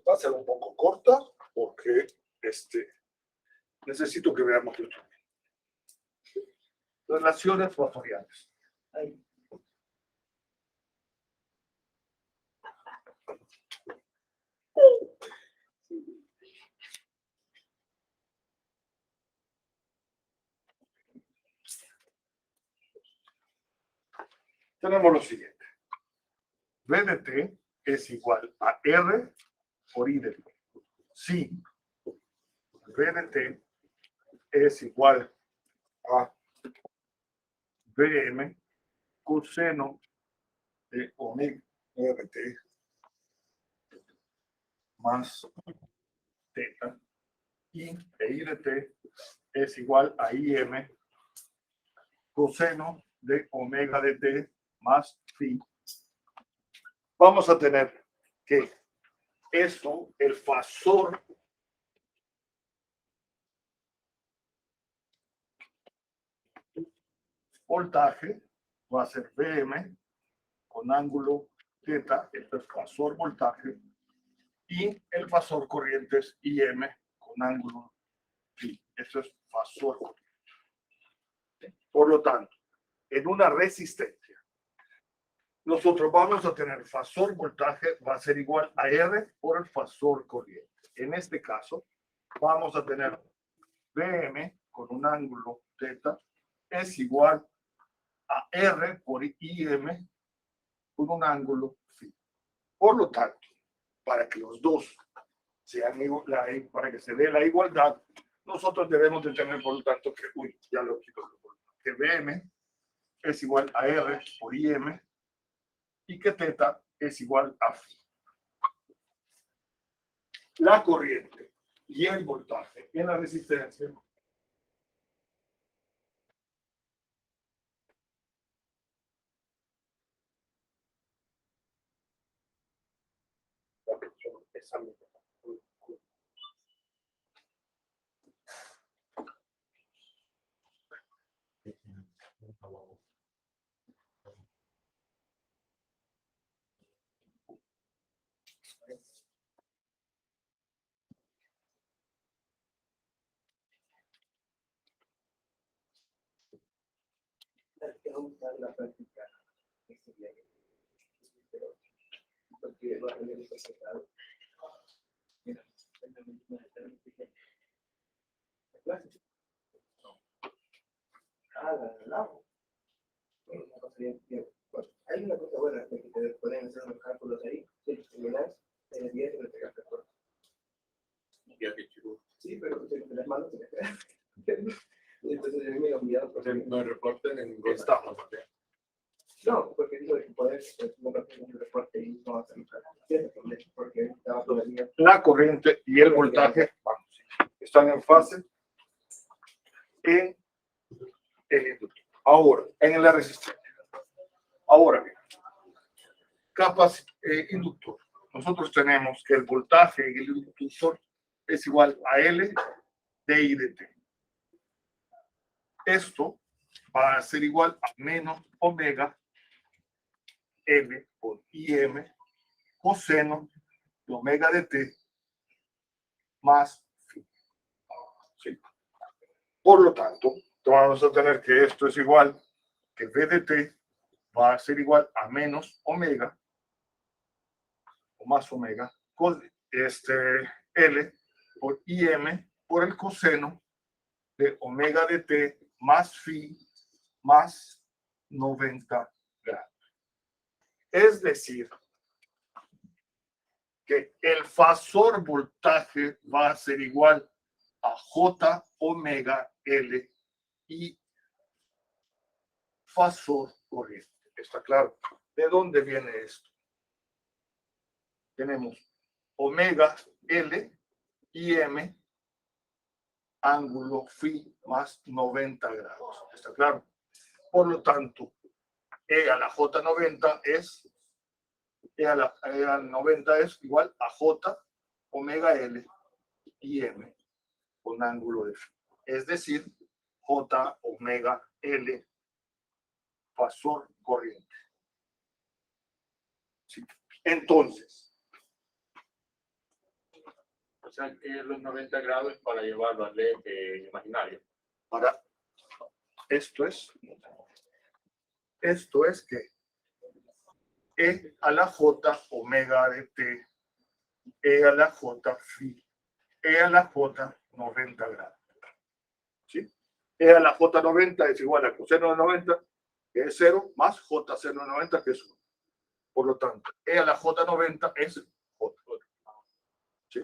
Va a ser un poco corta porque necesito que veamos esto. Relaciones factoriales. Tenemos lo siguiente. V de t es igual a R por I de t. Si V de t es igual a Vm coseno de omega de t más teta y I de t es igual a Im coseno de omega de t más phi. Vamos a tener que eso, el fasor voltaje va a ser Vm con ángulo teta, esto es fasor voltaje, y el fasor corriente es Im con ángulo phi, eso es fasor corriente. Por lo tanto, en una resistencia, nosotros vamos a tener fasor voltaje va a ser igual a R por el fasor corriente. En este caso, vamos a tener Vm con un ángulo teta es igual a R por Im con un ángulo phi. Por lo tanto, para que los dos sean para que se dé la igualdad, nosotros debemos de tener, por lo tanto, que, ya lo quito, que Vm es igual a R por Im y que teta es igual a phi. La corriente y el voltaje en la resistencia la práctica porque no hay el resultado. Hay una cosa buena que te pueden hacer unos cálculos ahí, si terminas en el 10 y no te gastas por. Sí, pero si tenés malos, te quedas. Entonces, a mí me he olvidado. no reporten en ningún estado. No, porque digo que puedes no reportar un reporte y no hacer porque estaba todo el día. La corriente y el voltaje están en fase en el inductor. Ahora, en la resistencia. Ahora bien, capas inductor. Nosotros tenemos que el voltaje en el inductor es igual a L de I de T. Esto va a ser igual a menos omega L por Im coseno de omega de T más phi. ¿Sí? Por lo tanto, vamos a tener que esto es igual que V de T va a ser igual a menos omega o más omega con L por Im por el coseno de omega de T más phi más 90 grados. Es decir, que el fasor voltaje va a ser igual a J omega L y fasor corriente. ¿Está claro? ¿De dónde viene esto? Tenemos omega L y M ángulo phi más 90 grados. ¿Está claro? Por lo tanto, E a la J90 es E a la 90 es igual a J omega L y M con ángulo de phi. Es decir, J omega L, fasor corriente. ¿Sí? Entonces, O sea, que los 90 grados para llevarlo al eje imaginario. para esto es que E a la J omega de T, E a la J phi, E a la J 90 grados. ¿Sí? E a la J 90 es igual a coseno de 90, que es 0, más J seno de 90, que es 1. Por lo tanto, E a la J 90 es J. ¿Sí?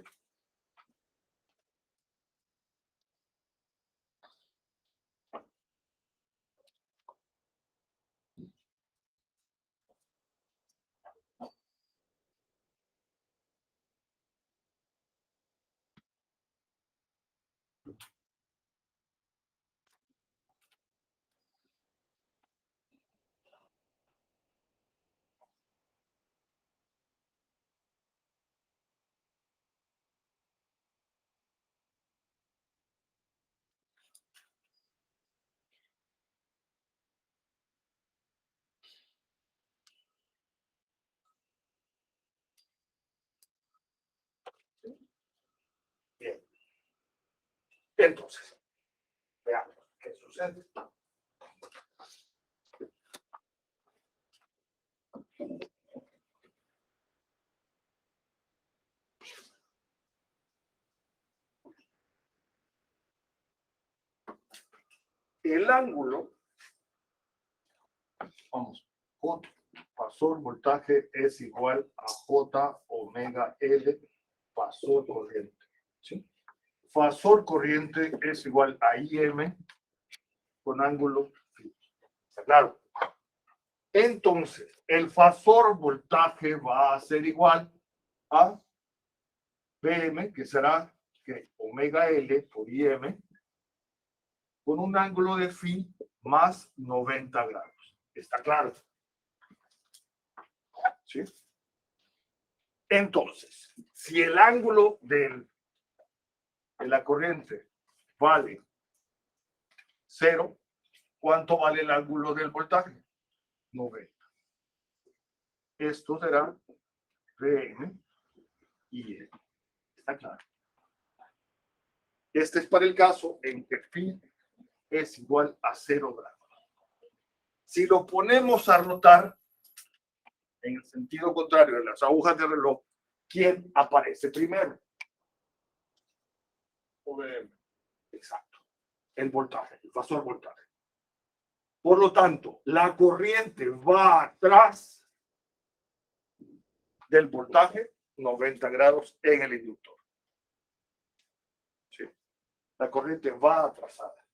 Bien. Entonces, veamos qué sucede. El ángulo, vamos, J, fasor voltaje es igual a J omega L, fasor corriente. ¿Sí? Fasor corriente es igual a IM con ángulo phi. ¿Está claro? Entonces, el fasor voltaje va a ser igual a PM, que será que omega L por IM, con un ángulo de phi más 90 grados. ¿Está claro? ¿Sí? Entonces, si el ángulo de la corriente vale 0, ¿cuánto vale el ángulo del voltaje? 90. Esto será PM y E. ¿Está claro? Este es para el caso en que phi es igual a 0 grados. Si lo ponemos a rotar en el sentido contrario de las agujas de reloj, ¿quién aparece primero? VM. Exacto. El voltaje, el fasor voltaje. Por lo tanto, la corriente va atrás del voltaje 90 grados en el inductor. ¿Sí? La corriente va atrasada.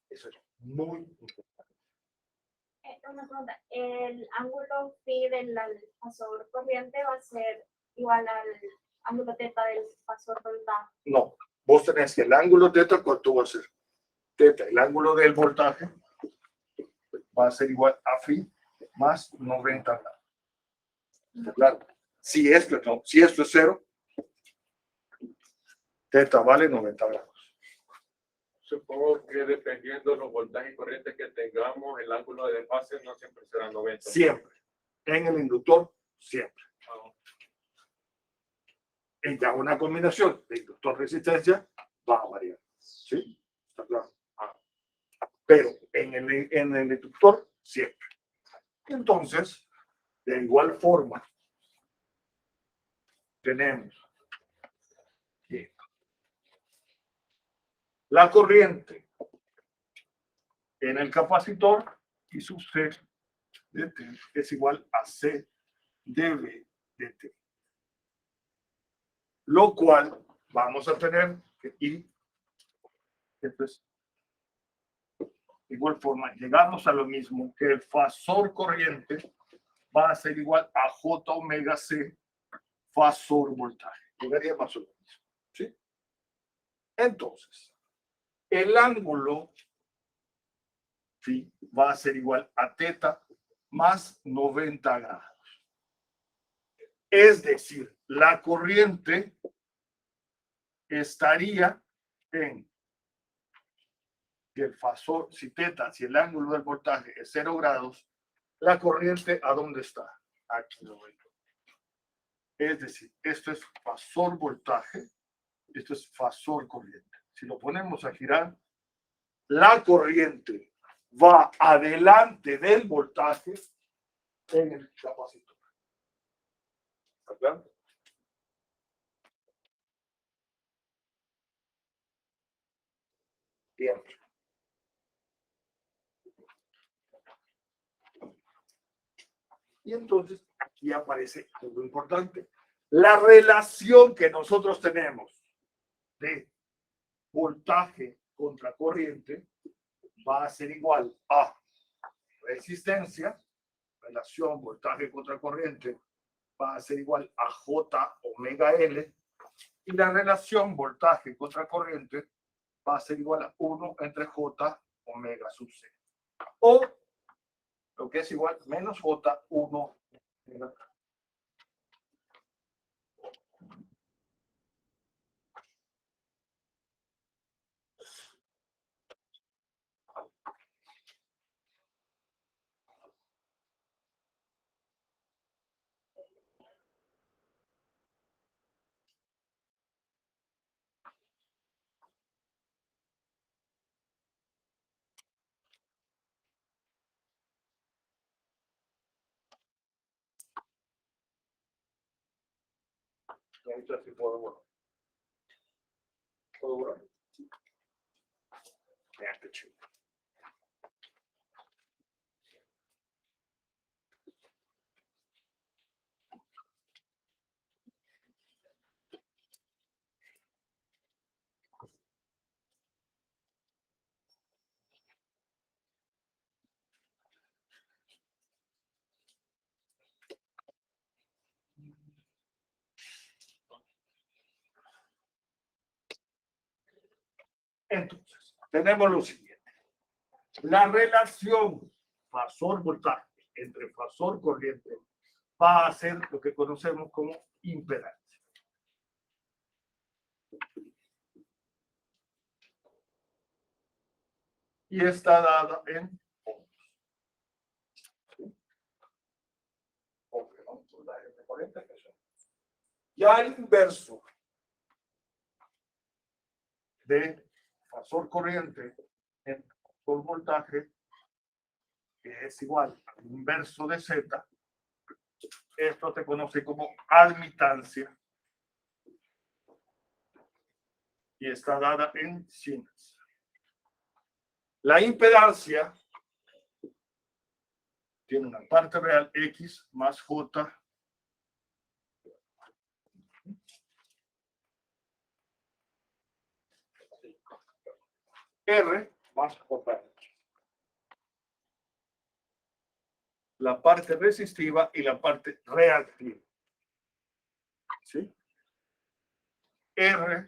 Eso es muy importante. Una pregunta, ¿el ángulo phi del fasor corriente va a ser igual al ángulo teta del fasor voltaje? No, vos tenés que el ángulo teta, ¿cuánto va a ser? Teta, el ángulo del voltaje va a ser igual a phi más 90 grados. ¿Está claro? Si esto no, si esto es 0, teta vale 90 grados. Supongo que dependiendo de los voltajes y corrientes que tengamos, el ángulo de desfase no siempre será 90. Siempre. En el inductor, siempre. En ya una combinación de inductor-resistencia va a variar. ¿Sí? ¿Está claro? Pero en el inductor, siempre. Entonces, de igual forma, tenemos que la corriente en el capacitor y su C de T es igual a C de V de T. Lo cual vamos a tener que ir, entonces, de igual forma, llegamos a lo mismo, que el fasor corriente va a ser igual a J omega C fasor voltaje. Llegaría más o menos. ¿Sí? Entonces, el ángulo ¿sí? Va a ser igual a teta más 90 grados. Es decir, la corriente estaría en que el fasor, si teta, si el ángulo del voltaje es 0 grados, la corriente, ¿a dónde está? Aquí lo veo. Es decir, esto es fasor voltaje, esto es fasor corriente. Si lo ponemos a girar, la corriente va adelante del voltaje en el capacitor. ¿Está claro? Bien. Y entonces aquí aparece algo importante. La relación que nosotros tenemos de voltaje contra corriente va a ser igual a resistencia, relación voltaje contra corriente va a ser igual a J omega L, y la relación voltaje contra corriente va a ser igual a 1 entre J omega sub C. O lo que es igual menos J1 omega. Ahorita sí puedo borrar. ¿Puedo borrar? Vean qué chido. Entonces, tenemos lo siguiente. La relación fasor-voltaje entre fasor corriente va a ser lo que conocemos como impedancia. Y está dada en ohms. Ya el inverso de fasor corriente en fasor voltaje, que es igual al inverso de Z, esto se conoce como admitancia y está dada en Siemens. La impedancia tiene una parte real X más J R más J. La parte resistiva y la parte reactiva. ¿Sí? R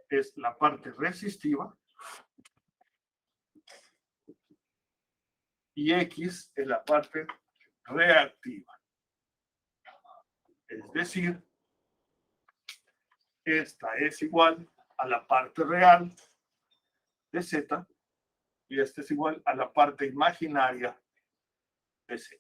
es la parte resistiva y X es la parte reactiva. Es decir, esta es igual a la parte real de Z y esta es igual a la parte imaginaria de Z.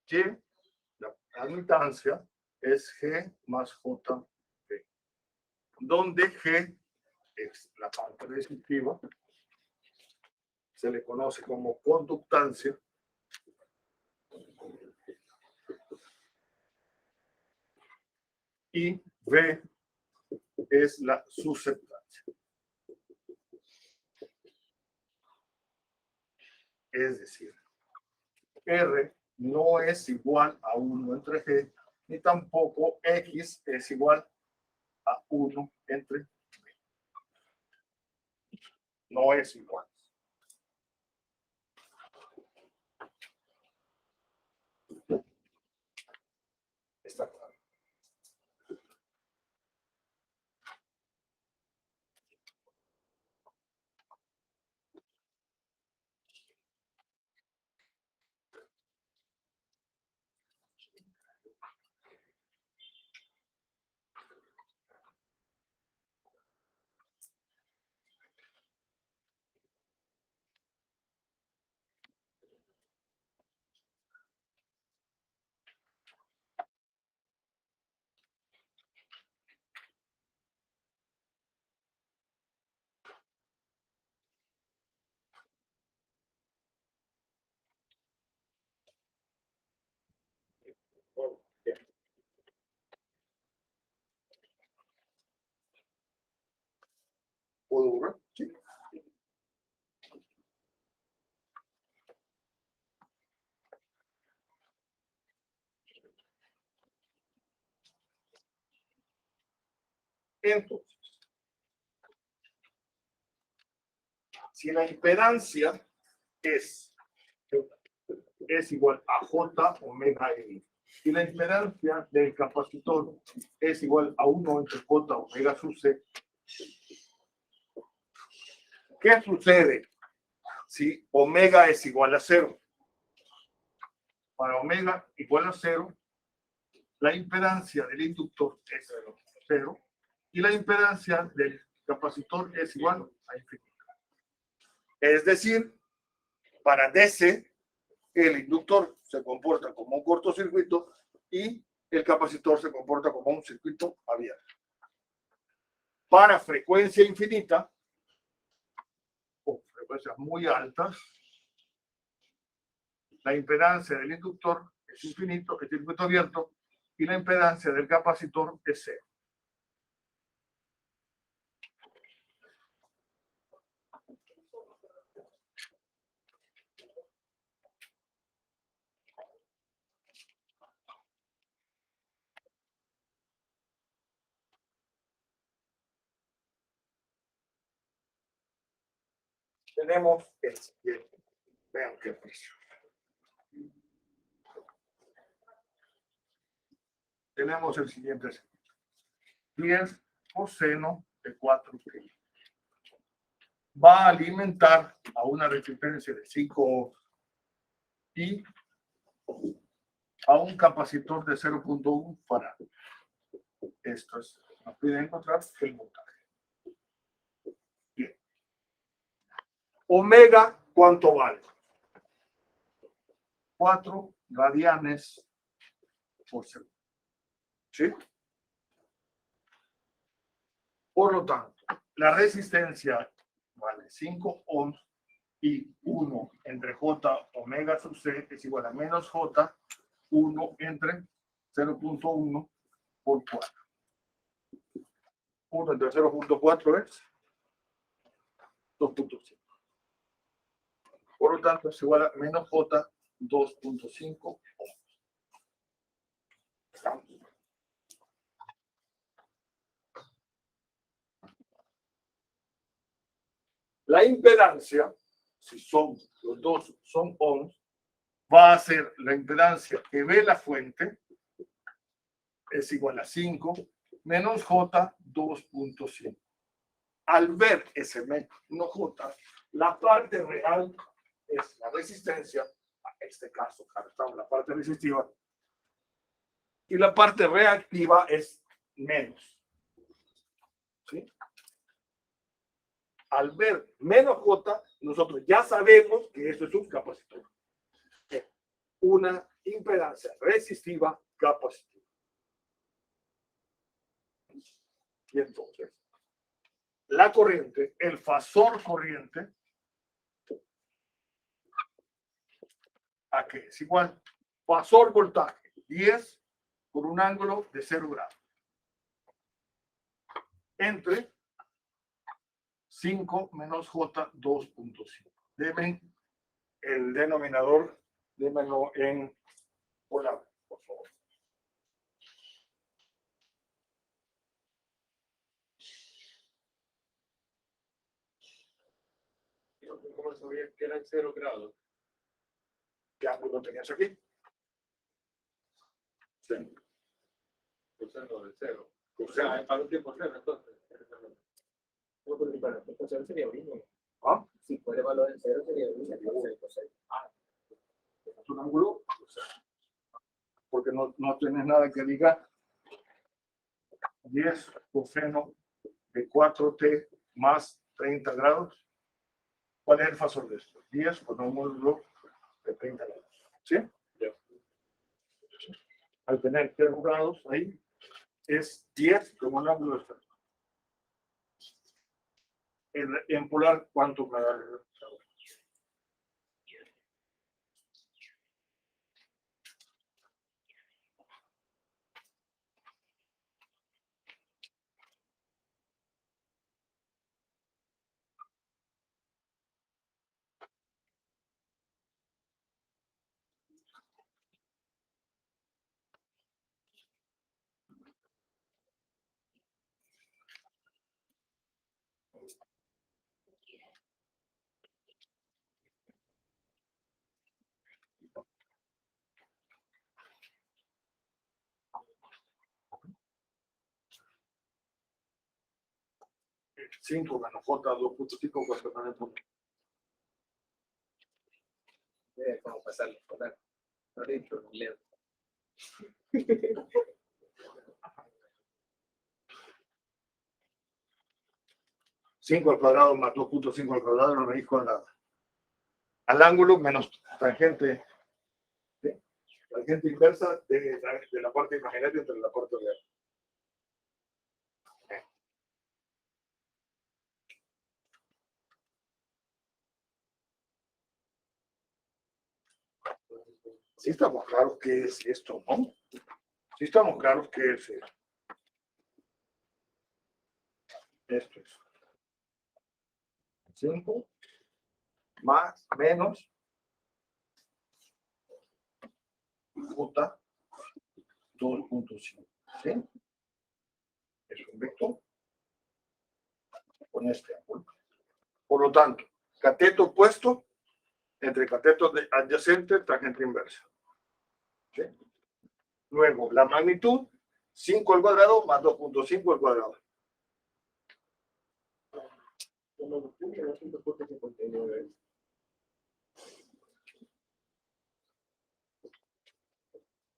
Y la admitancia es G más J, donde G es la parte resistiva, se le conoce como conductancia, y V es la susceptancia. Es decir, R no es igual a 1 entre G, ni tampoco X es igual a 1 entre G. no es igual. Está claro. Bien. ¿Puedo borrar? Sí. Entonces, si la impedancia es igual a J omega N, y la impedancia del capacitor es igual a 1 entre J omega sub C, ¿qué sucede si omega es igual a 0? Para omega igual a 0, la impedancia del inductor es 0 y la impedancia del capacitor es igual a infinito. Es decir, para DC, el inductor se comporta como un cortocircuito y el capacitor se comporta como un circuito abierto. Para frecuencia infinita, o frecuencias muy altas, la impedancia del inductor es infinito, es circuito abierto, y la impedancia del capacitor es 0. Tenemos el siguiente. Vean qué precio. Tenemos el siguiente. 10 coseno de 4pi. Va a alimentar a una resistencia de 5 ohms y a un capacitor de 0.1 farad. Esto es, nos pide encontrar el voltaje. Bien. Omega, ¿cuánto vale? 4 radianes por segundo. ¿Sí? Por lo tanto, la resistencia vale 5 ohms y 1 entre J omega sub C es igual a menos J 1 entre 0.1 por 4. 1 entre 0.4 es 2.5. Por lo tanto, es igual a menos J 2.5 ohms. ¿Estamos? La impedancia, si son los dos son ohms, va a ser la impedancia que ve la fuente, es igual a 5 menos J 2.5. Al ver ese menos J, la parte real es la resistencia, en este caso, estamos la parte resistiva, y la parte reactiva es menos. ¿Sí? Al ver menos J, nosotros ya sabemos que eso es un capacitor. Una impedancia resistiva capacitiva. Y entonces, la corriente, el fasor corriente, ¿a qué es igual? Fasor voltaje, 10 por un ángulo de 0 grados. Entre 5 menos J 2.5. Deben el denominador, démenlo en polar, por favor. ¿Cómo sabía que eran 0 grados? ¿Qué ángulo tenías aquí? Sí. Coseno de 0. O Coseno. sea, para un tiempo 0, entonces. No, porque para el cero sería 1. ¿Ah? Si fuera valor en 0 sería 1. ¿Es un ángulo? Porque no tienes nada que diga 10 coseno de 4t más 30 grados. ¿Cuál es el fasor de esto? 10 con un módulo de 30 grados. ¿Sí? Ya. Al tener 0 grados ahí, es 10 como un ángulo de esta. En polar, ¿cuánto me da? 5 menos J 2.5 cuánto me da. Como pasarlo. No le he dicho, leo. 5 al cuadrado más 2.5 al cuadrado, la raíz cuadrada. Al ángulo menos tangente. ¿Sí? Tangente inversa de la parte imaginaria entre la parte real. Sí estamos claros qué es esto, ¿no? Sí estamos claros qué es esto. Esto es 5 más menos J 2.5. ¿Sí? Es un vector con este ángulo. Por lo tanto, cateto opuesto entre catetos adyacentes, tangente inversa. ¿Sí? Luego, la magnitud, 5 al cuadrado más 2.5 al cuadrado.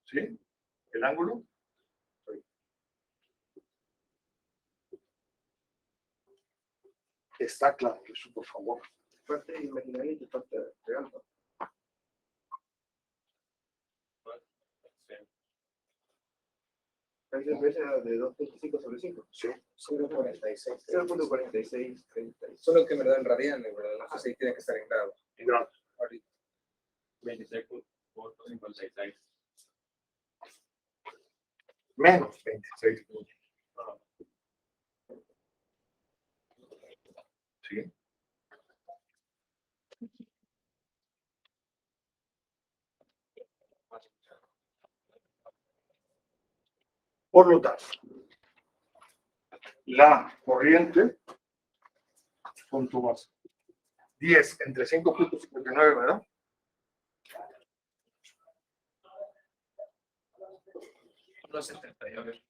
¿Sí? El ángulo. Está claro, eso, por favor. Parte imaginaria y parte real. La inversa de 2.5 sobre 5. Sí. 0.46. 0.46. 30. Solo que me lo dan radianes, ¿verdad? No sé si tiene que estar en grados. En grado. 26.56. Menos 26. ¿Sí? Por lo tanto, la corriente, ¿cuánto más? 10 entre 5.59, ¿verdad? No 79.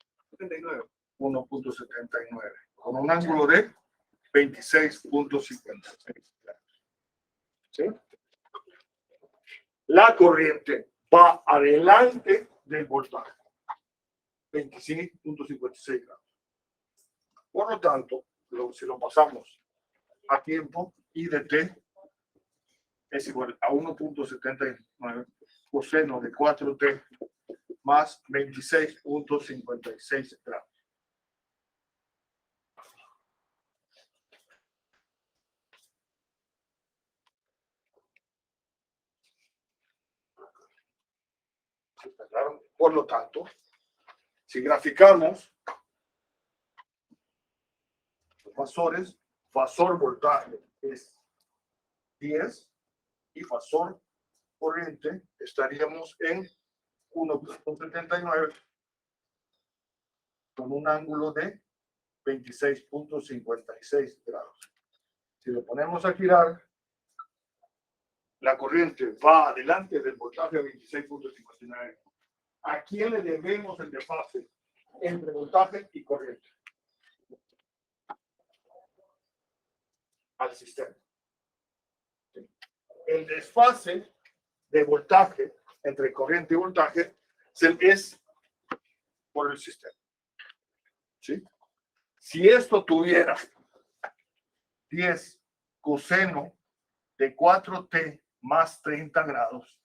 1.79. Con un ángulo de 26.56. ¿Sí? La corriente va adelante del voltaje. 25.56 grados. Por lo tanto, si lo pasamos a tiempo, I de t es igual a 1.79 coseno de 4t más 26.56 grados. Por lo tanto, si graficamos los fasores, fasor voltaje es 10 y fasor corriente estaríamos en 1.79 con un ángulo de 26.56 grados. Si lo ponemos a girar, la corriente va adelante del voltaje a 26.59. ¿A quién le debemos el desfase entre voltaje y corriente? Al sistema. El desfase de voltaje entre corriente y voltaje es por el sistema. ¿Sí? Si esto tuviera 10 coseno de 4t más 30 grados,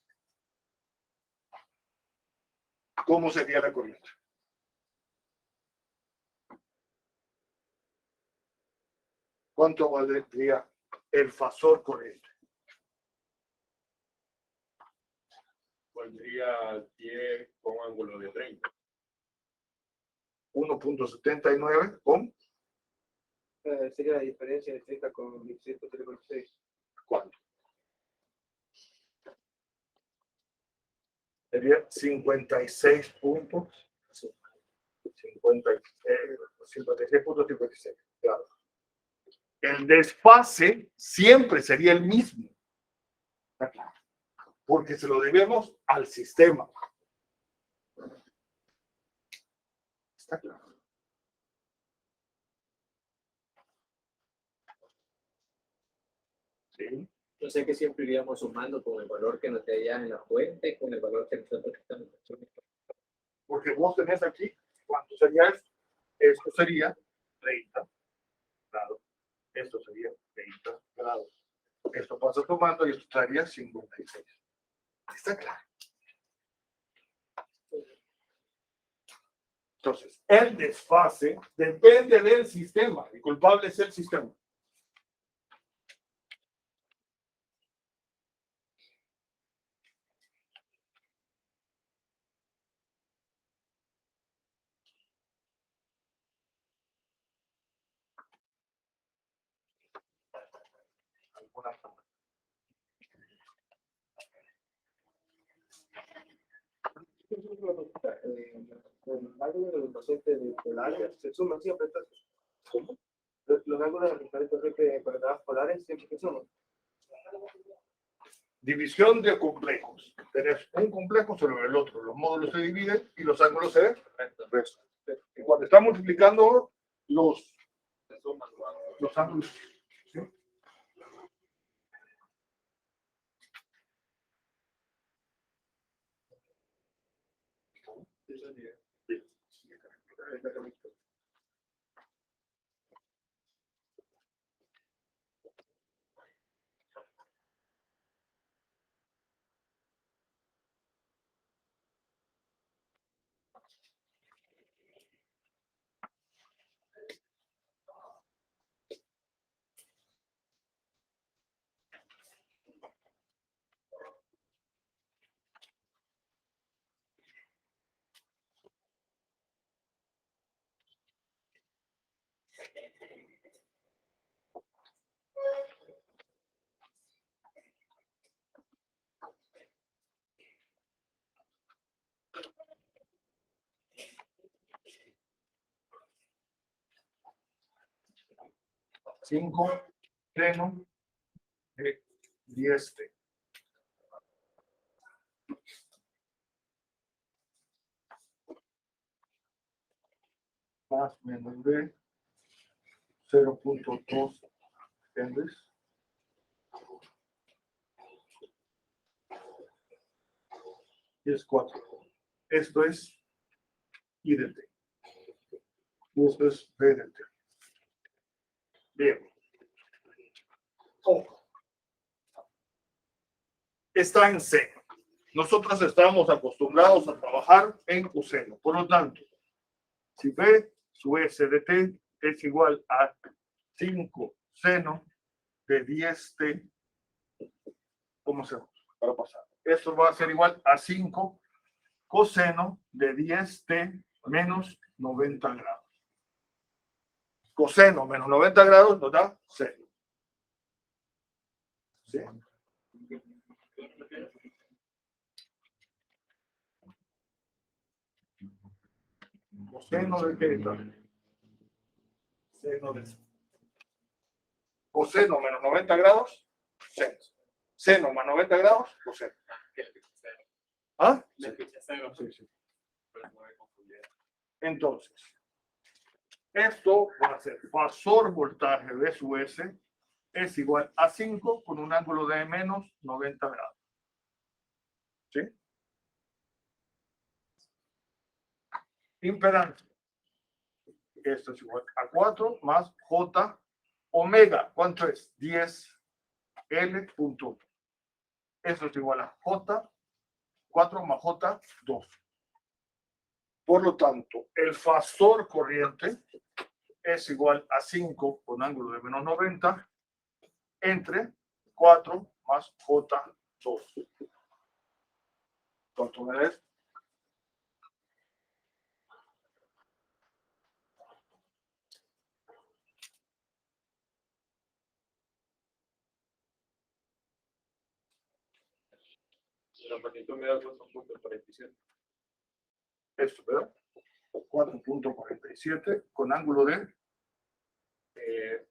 ¿cómo sería la corriente? ¿Cuánto valdría el fasor corriente? Valdría 10 con ángulo de 30. 1.79 con Sería la diferencia de 30 con 16.36. ¿cuánto? Sería 56 puntos. 56.56. Claro. El desfase siempre sería el mismo. ¿Está claro? Porque se lo debemos al sistema. ¿Está claro? Sí. Yo sé que siempre iríamos sumando con el valor que nos dé allá en la fuente, con el valor que nosotros estamos haciendo. Porque vos tenés aquí, ¿cuánto sería esto? Esto sería 30 grados. Esto sería 30 grados. Esto pasa tomando y esto estaría 56. ¿Está claro? Entonces, el desfase depende del sistema. El culpable es el sistema. ¿Alguna pregunta? El ángulo de los pacientes del área se suman siempre. ¿Cómo? Los ángulos de los pacientes coordenadas polares siempre se suman. División de complejos. Tenés un complejo sobre el otro. Los módulos se dividen y los ángulos se restan. Y cuando está multiplicando los ángulos. ¿Sí? Cinco seno de 10t. Más menos de 0.2 ¿entiendes? Y es 4. Esto es I de t. Y esto es B de t. Bien. Ojo. Está en seno. Nosotros estamos acostumbrados a trabajar en coseno. Por lo tanto, si B su S de t es igual a 5 seno de 10t, ¿cómo hacemos para pasar? Esto va a ser igual a 5 coseno de 10t menos 90 grados. Coseno menos 90 grados nos da 0. ¿Sí? Coseno de θ. Seno de coseno menos 90 grados, 0. Seno más 90 grados, coseno. ¿Ah? Sí, sí. Entonces, esto va a ser fasor voltaje de su S es igual a 5 con un ángulo de menos 90 grados. ¿Sí? Impedancia. Esto es igual a 4 más J omega. ¿Cuánto es? 10 L punto. Esto es igual a J, 4 más J, 2. Por lo tanto, el fasor corriente es igual a 5 con ángulo de menos 90 entre 4 más J2. ¿Cuánto me das? La magnitud me da 4.47. Esto, ¿verdad? 4.47 con ángulo de...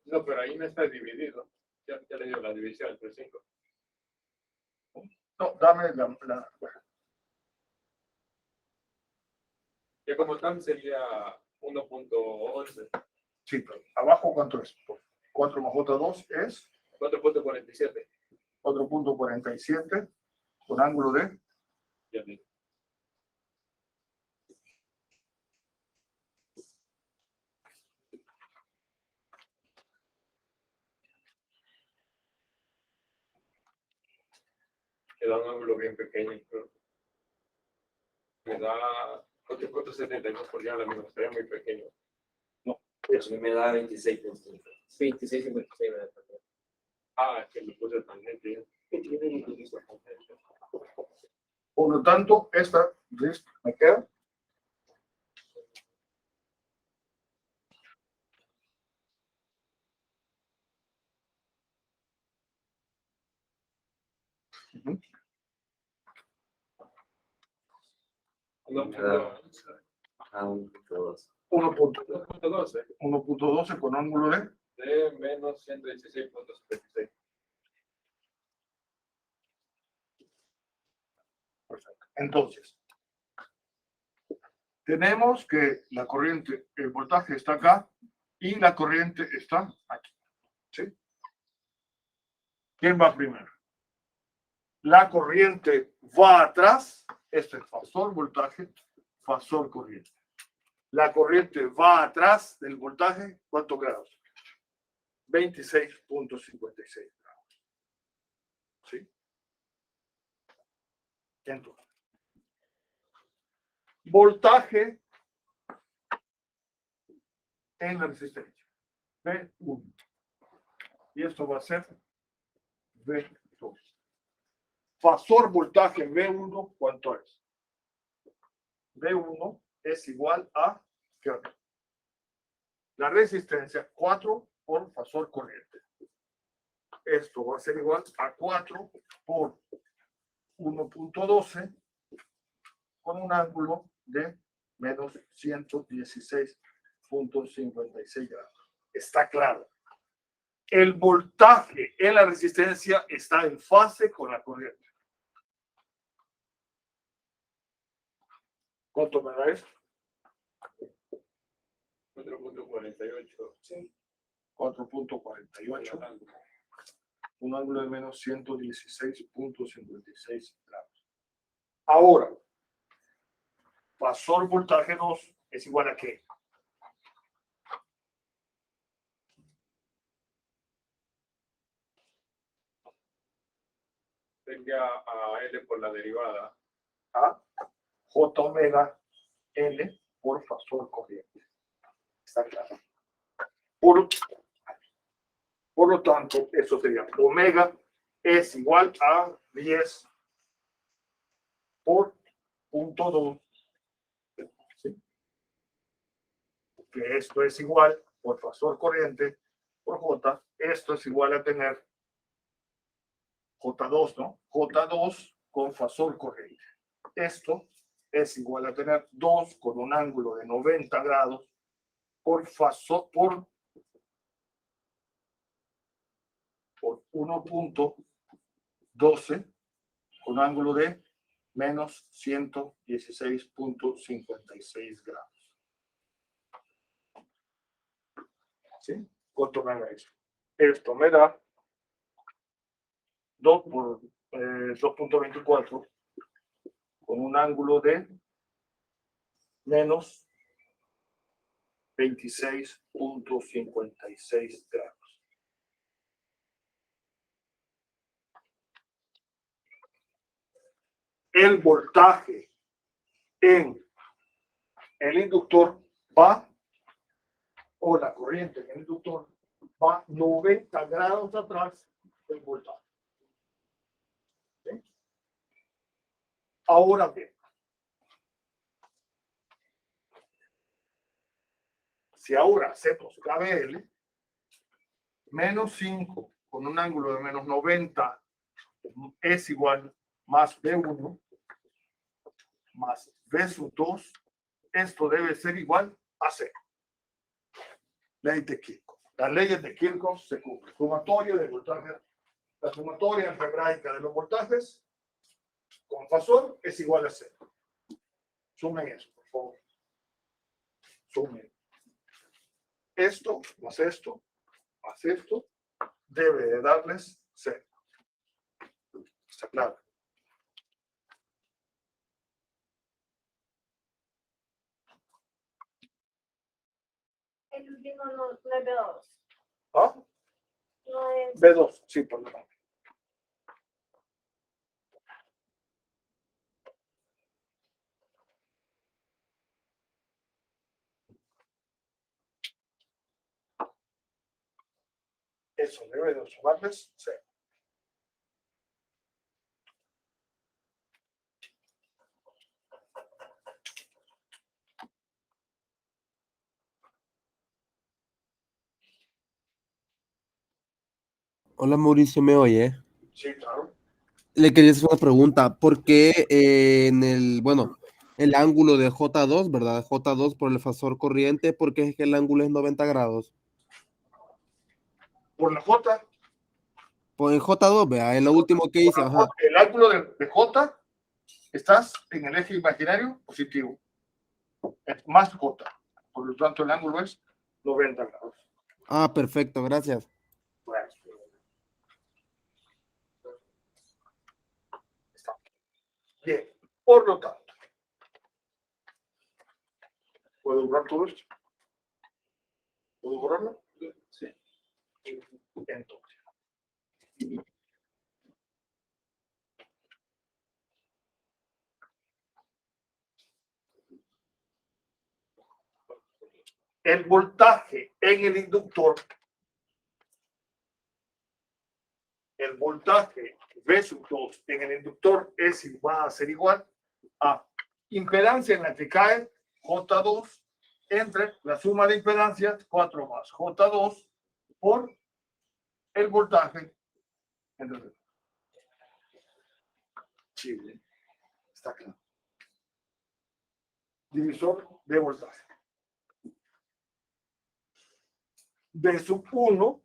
No, pero ahí no está dividido. Ya le dio la división entre 5. No, dame la... Ya como tal sería 1.11. Sí, pero abajo, ¿cuánto es? 4 más J2 es 4.47. 4.47 con ángulo de... Ya vi. Me da un ángulo bien pequeño. Pero me da 4.72 por ya la misma, sería muy pequeño. A mí me da 26.5. 26.56 me da también. Ah, es que me puse tangente. Por lo tanto, esta me queda. No, Me da a 1.2. 1.12 con ángulo de... menos 116.76. Perfecto. Entonces, tenemos que la corriente, el voltaje está acá y la corriente está aquí. ¿Sí? ¿Quién va primero? La corriente va atrás, este es fasor voltaje, fasor corriente. La corriente va atrás del voltaje, ¿cuántos grados? 26.56 grados. ¿Sí? Entonces, voltaje en la resistencia, V1. Y esto va a ser V2. Fasor voltaje V1, ¿cuánto es? V1 es igual a, ¿qué? La resistencia 4 por fasor corriente. Esto va a ser igual a 4 por 1.12 con un ángulo de menos 116.56 grados. Está claro. El voltaje en la resistencia está en fase con la corriente. ¿Cuánto me da esto? 4.48. Sí. 4.48. Un ángulo de menos 116.56 grados. Ahora, fasor voltaje 2 es igual a ¿qué? Tenga a L por la derivada. A J omega L por fasor corriente. Está claro. Por lo tanto, eso sería omega es igual a 10 por punto 2. ¿Sí? Que esto es igual por fasor corriente por J. Esto es igual a tener J2, ¿no? J2 con fasor corriente. Esto es igual a tener 2 con un ángulo de 90 grados por fasor por 1.2 12 con ángulo de menos 116.56 grados. ¿Sí? ¿Cuánto me da eso? Esto me da 2 por 2.24 con un ángulo de menos 26.56 grados. El voltaje en el inductor va, o la corriente en el inductor va 90 grados atrás del voltaje. ¿Sí? Ahora bien, si ahora hacemos KBL, menos 5 con un ángulo de menos 90 es igual más B1 más B sub 2, esto debe ser igual a 0. Ley de Kirchhoff. Las leyes de Kirchhoff se cumplen. Sumatoria de voltaje, la sumatoria algebraica de los voltajes con fasor es igual a 0. Sumen eso, por favor. Sumen. Esto más esto más esto debe de darles 0. ¿Está claro? El último no es B2. ¿Ah? No es. B2, sí, por lo menos. Eso debe de sumarles 0. Hola Mauricio, ¿me oye? Sí, claro. Le quería hacer una pregunta. ¿Por qué en el ángulo de J2, ¿verdad? J2 por el fasor corriente, ¿por qué es que el ángulo es 90 grados? Por la J, Pues en J2, vea, en lo último que hice, ajá. el ángulo de J, estás en el eje imaginario positivo. Es más J. Por lo tanto, el ángulo es 90 grados. Ah, perfecto, gracias. Bueno, está bien. Por lo tanto, ¿puedo borrar todo esto? ¿Puedo borrarlo? Sí. Entonces, el voltaje en el inductor, el voltaje V sub 2 en el inductor va a ser igual a impedancia en la que cae J2 entre la suma de impedancias 4 más J2 por el voltaje. Entonces, sí, está claro. Divisor de voltaje. V sub 1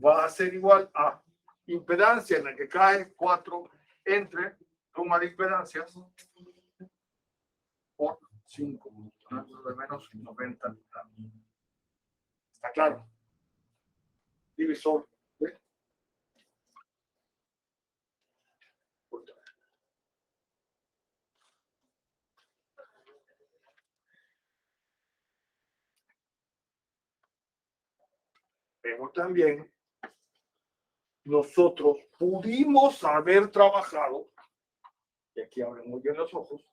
va a ser igual a impedancia en la que cae 4 entre suma de impedancias por 5, de menos 90 grados. ¿Está claro? Divisor de voltaje. Pero también nosotros pudimos haber trabajado, y aquí abren muy bien los ojos,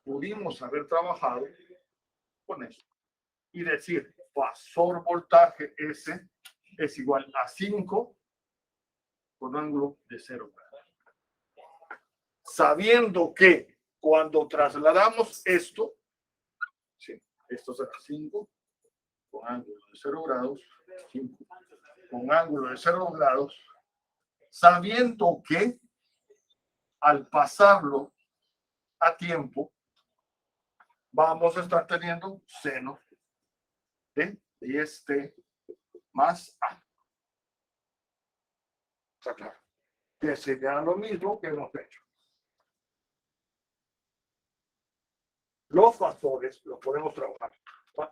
pudimos haber trabajado con eso y decir fasor voltaje S es igual a 5 con ángulo de 0 grados. Sabiendo que cuando trasladamos esto, sí, esto será 5 con ángulo de 0 grados, 5 con ángulo de 0 grados, sabiendo que al pasarlo a tiempo, vamos a estar teniendo seno de 10t más a. Está claro. Que sería lo mismo que hemos hecho. Los factores los podemos trabajar,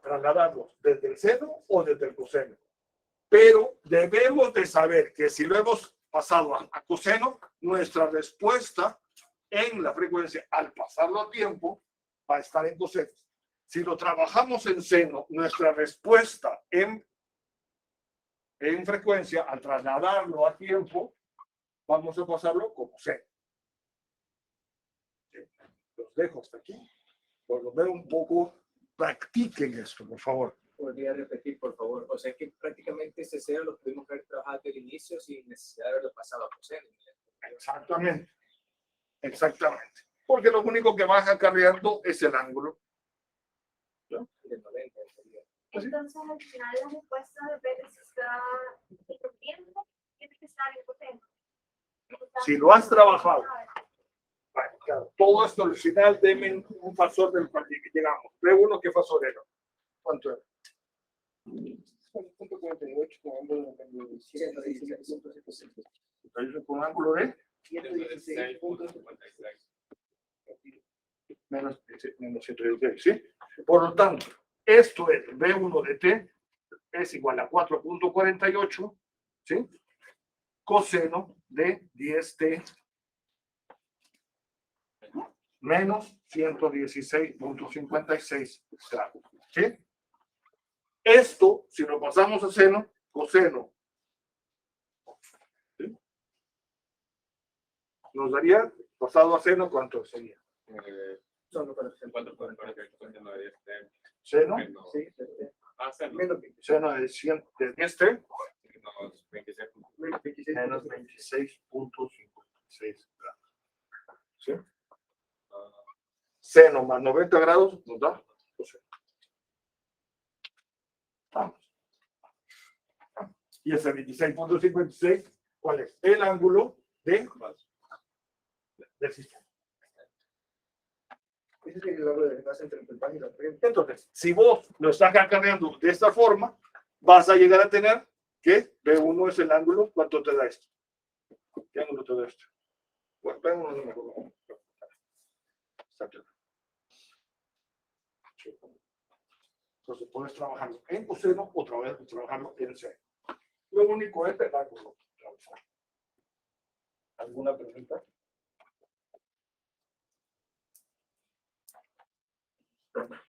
trasladarlos desde el seno o desde el coseno. Pero debemos de saber que si lo hemos pasado a coseno, nuestra respuesta en la frecuencia al pasarlo a tiempo va a estar en coseno. Si lo trabajamos en seno, nuestra respuesta en frecuencia al trasladarlo a tiempo, vamos a pasarlo como seno. Los dejo hasta aquí. Por lo menos un poco, practiquen esto, por favor. Podría repetir, por favor. O sea que prácticamente ese cero lo pudimos haber trabajado desde el inicio sin necesidad de haberlo pasado a coseno. Exactamente. Exactamente. Porque lo único que vas acarreando es el ángulo. Del 90. Entonces, al final, la respuesta depende si está en el tiempo, tiene que estar en coseno. Si lo has trabajado. Bueno, claro, todo esto al final deme un fasor del cual llegamos. B1, ¿qué fasor era? ¿Cuánto era? 148 con ángulo de 116.56. Entonces, con un ángulo de 116.56. menos 116, ¿sí? Por lo tanto, esto es B1 de T es igual a 4.48, ¿sí? Coseno de 10T menos 116.56 grados, ¿sí? Esto, si lo pasamos a seno, coseno, ¿sí? Nos daría, pasado a seno, ¿cuánto sería? Solo para hacer 4.48 no debería ser Seno, menos. sí, Menos menos seno de 10T 26. menos 26.56 grados, ¿sí? Seno más 90 grados nos da coseno. Vamos. Y ese 26.56, ¿cuál es? El ángulo del sistema. Ese es el ángulo de enlace entre el pan y la frente. Entonces, si vos lo estás cargando de esta forma, vas a llegar a tener que B1 es el ángulo. ¿Cuánto te da esto? ¿Qué ángulo te da esto? Bueno, B1 no me acuerdo. Está claro. Entonces puedes trabajarlo en coseno o trabajarlo en seno. Lo único es el ángulo. ¿Alguna pregunta?